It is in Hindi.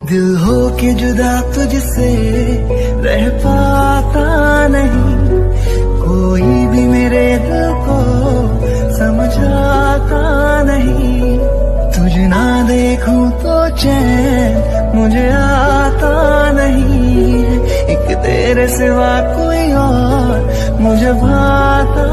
दिल हो के जुदा तुझसे रह पाता नहीं, कोई भी मेरे दिल को समझाता नहीं। तुझे ना देखूं तो चैन मुझे आता नहीं, एक तेरे सिवा कोई और मुझे भाता